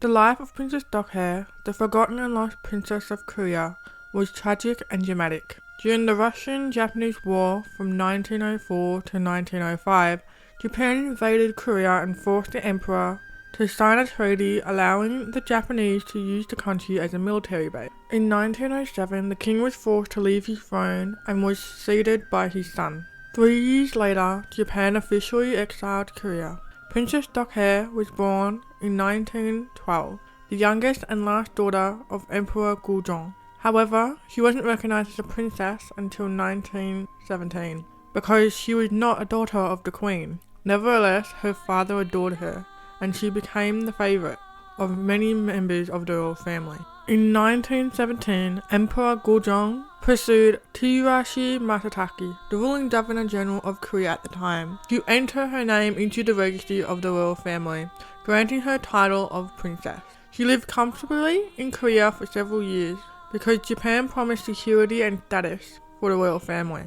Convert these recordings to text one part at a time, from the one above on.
The life of Princess Deokhye, the forgotten and lost princess of Korea, was tragic and dramatic. During the Russian-Japanese War from 1904 to 1905, Japan invaded Korea and forced the emperor to sign a treaty allowing the Japanese to use the country as a military base. In 1907, the king was forced to leave his throne and was succeeded by his son. 3 years later, Japan officially exiled Korea. Princess Deokhye was born in 1912, the youngest and last daughter of Emperor Gojong. However, she wasn't recognized as a princess until 1917, because she was not a daughter of the queen. Nevertheless, her father adored her, and she became the favorite of many members of the royal family. In 1917, Emperor Gojong pursued Tsuyoshi Masatake, the ruling governor-general of Korea at the time, to enter her name into the registry of the royal family, granting her title of princess. She lived comfortably in Korea for several years, because Japan promised security and status for the royal family.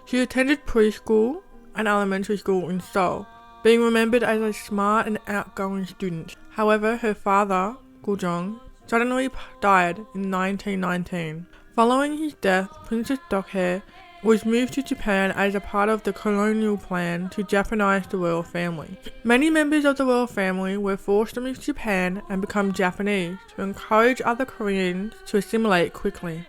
She attended preschool and elementary school in Seoul, being remembered as a smart and outgoing student. However, her father, Gojong, suddenly died in 1919. Following his death, Princess Deokhye was moved to Japan as a part of the colonial plan to Japanize the royal family. Many members of the royal family were forced to move to Japan and become Japanese to encourage other Koreans to assimilate quickly.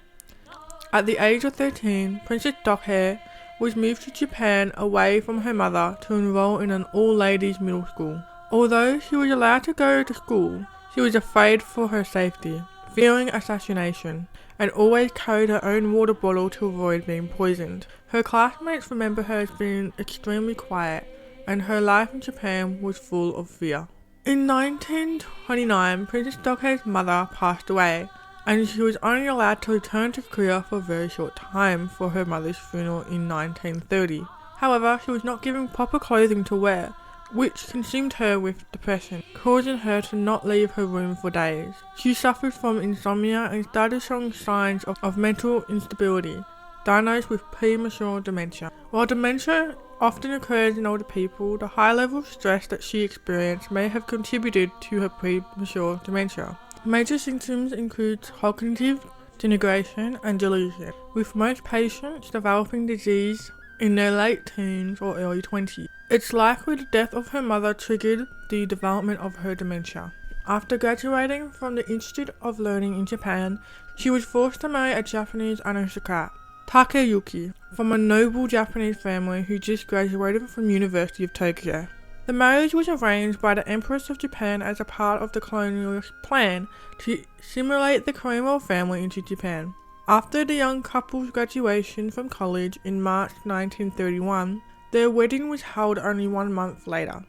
At the age of 13, Princess Deokhye was moved to Japan away from her mother to enroll in an all-ladies middle school. Although she was allowed to go to school, she was afraid for her safety, fearing assassination, and always carried her own water bottle to avoid being poisoned. Her classmates remember her as being extremely quiet, and her life in Japan was full of fear. In 1929, Princess Deokhye's mother passed away, and she was only allowed to return to Korea for a very short time for her mother's funeral in 1930. However, she was not given proper clothing to wear, which consumed her with depression, causing her to not leave her room for days. She suffered from insomnia and started showing signs of mental instability, diagnosed with premature dementia. While dementia often occurs in older people, the high level of stress that she experienced may have contributed to her premature dementia. Major symptoms include cognitive denigration and delusion, with most patients developing disease in their late teens or early 20s. It's likely the death of her mother triggered the development of her dementia. After graduating from the Institute of Learning in Japan, she was forced to marry a Japanese aristocrat, Takeyuki, from a noble Japanese family who just graduated from University of Tokyo. The marriage was arranged by the Empress of Japan as a part of the colonial plan to assimilate the Korean royal family into Japan. After the young couple's graduation from college in March 1931, their wedding was held only 1 month later,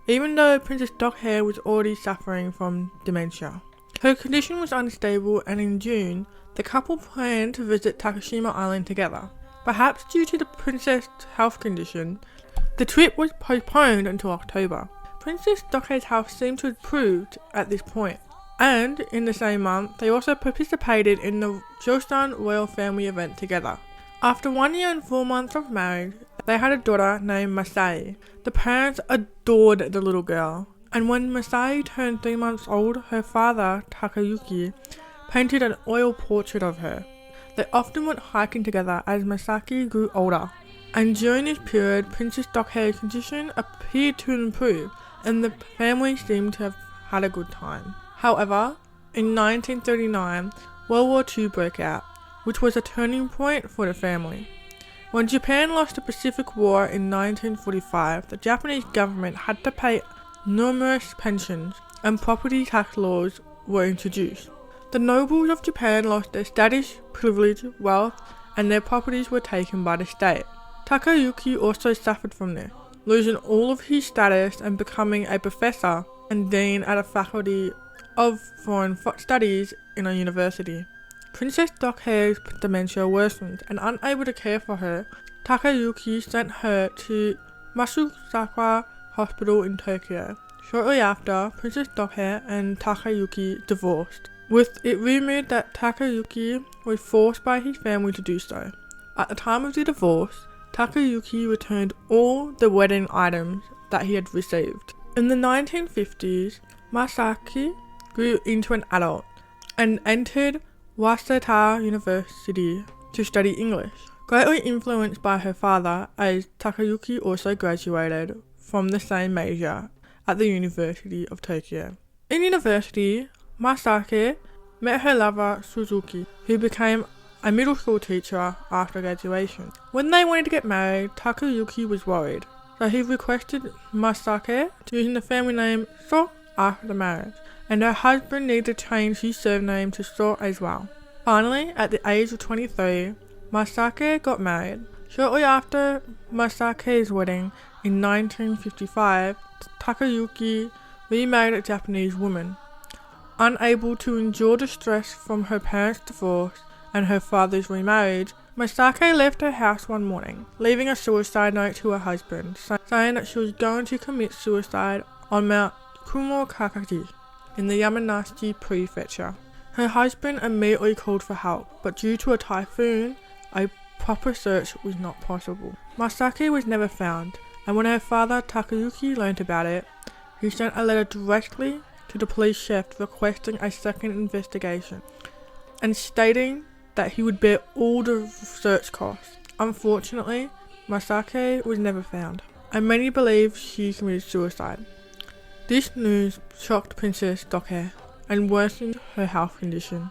even though Princess Deokhye was already suffering from dementia. Her condition was unstable, and in June, the couple planned to visit Takashima Island together. Perhaps due to the princess' health condition, the trip was postponed until October. Princess Deokhye's health seemed to have improved at this point, and in the same month, they also participated in the Joseon royal family event together. After 1 year and 4 months of marriage, they had a daughter named Masai. The parents adored the little girl, and when Masai turned 3 months old, her father, Takeyuki, painted an oil portrait of her. They often went hiking together as Masaki grew older, and during this period, Princess Deokhye's condition appeared to improve, and the family seemed to have had a good time. However, in 1939, World War II broke out, which was a turning point for the family. When Japan lost the Pacific War in 1945, the Japanese government had to pay numerous pensions, and property tax laws were introduced. The nobles of Japan lost their status, privilege, wealth, and their properties were taken by the state. Takeyuki also suffered from this, losing all of his status and becoming a professor and dean at a faculty of foreign studies in a university. Princess Deokhye's dementia worsened, and unable to care for her, Takeyuki sent her to Masusaka Hospital in Tokyo. Shortly after, Princess Deokhye and Takeyuki divorced, with it rumoured that Takeyuki was forced by his family to do so. At the time of the divorce, Takeyuki returned all the wedding items that he had received. In the 1950s, Masaki grew into an adult and entered Waseda University to study English. Greatly influenced by her father, as Takayuki also graduated from the same major at the University of Tokyo. In university, Masake met her lover Suzuki, who became a middle school teacher after graduation. When they wanted to get married, Takayuki was worried, so he requested Masake to use the family name So after the marriage, and her husband needed to change his surname to So as well. Finally, at the age of 23, Masake got married. Shortly after Masake's wedding in 1955, Takayuki remarried a Japanese woman. Unable to endure the stress from her parents' divorce and her father's remarriage, Masake left her house one morning, leaving a suicide note to her husband, saying that she was going to commit suicide on Mount Kumokakaji in the Yamanashi Prefecture. Her husband immediately called for help, but due to a typhoon, a proper search was not possible. Masake was never found, and when her father Takayuki learned about it, he sent a letter directly to the police chief requesting a second investigation and stating that he would bear all the search costs. Unfortunately, Masake was never found, and many believe she committed suicide. This news shocked Princess Deokhye and worsened her health condition.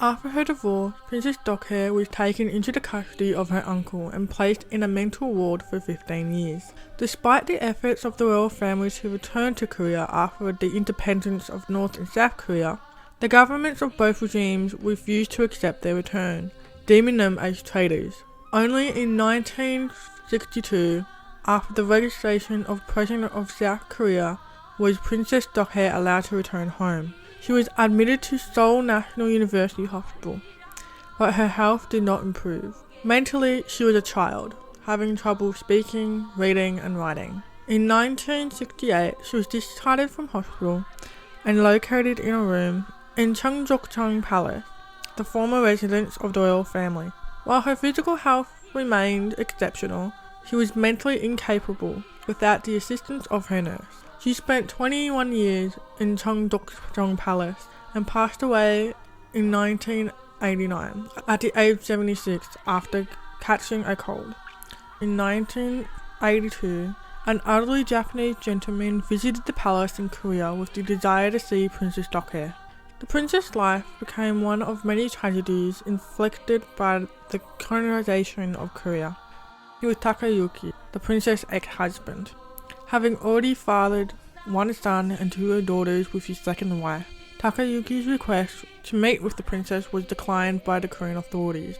After her divorce, Princess Deokhye was taken into the custody of her uncle and placed in a mental ward for 15 years. Despite the efforts of the royal family to return to Korea after the independence of North and South Korea, the governments of both regimes refused to accept their return, deeming them as traitors. Only in 1962, after the registration of President of South Korea, was Princess Deokhye allowed to return home. She was admitted to Seoul National University Hospital, but her health did not improve. Mentally, she was a child, having trouble speaking, reading and writing. In 1968, she was discharged from hospital and located in a room in Cheonggukjeong Palace, the former residence of the royal family. While her physical health remained exceptional, she was mentally incapable without the assistance of her nurse. She spent 21 years in Cheonggukjeong Palace and passed away in 1989 at the age of 76 after catching a cold. In 1982, an elderly Japanese gentleman visited the palace in Korea with the desire to see Princess Deokhye. The princess' life became one of many tragedies inflicted by the colonization of Korea. He was Takayuki, the princess' ex-husband, having already fathered one son and 2 daughters with his second wife. Takayuki's request to meet with the princess was declined by the Korean authorities.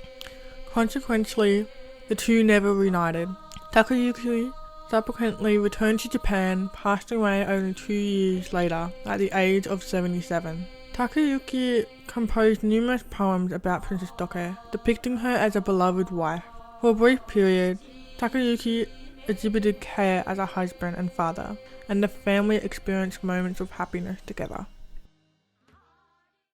Consequently, the two never reunited. Takayuki subsequently returned to Japan, passing away only 2 years later at the age of 77. Takayuki composed numerous poems about Princess Deokhye, depicting her as a beloved wife. For a brief period, Takayuki exhibited care as a husband and father, and the family experienced moments of happiness together.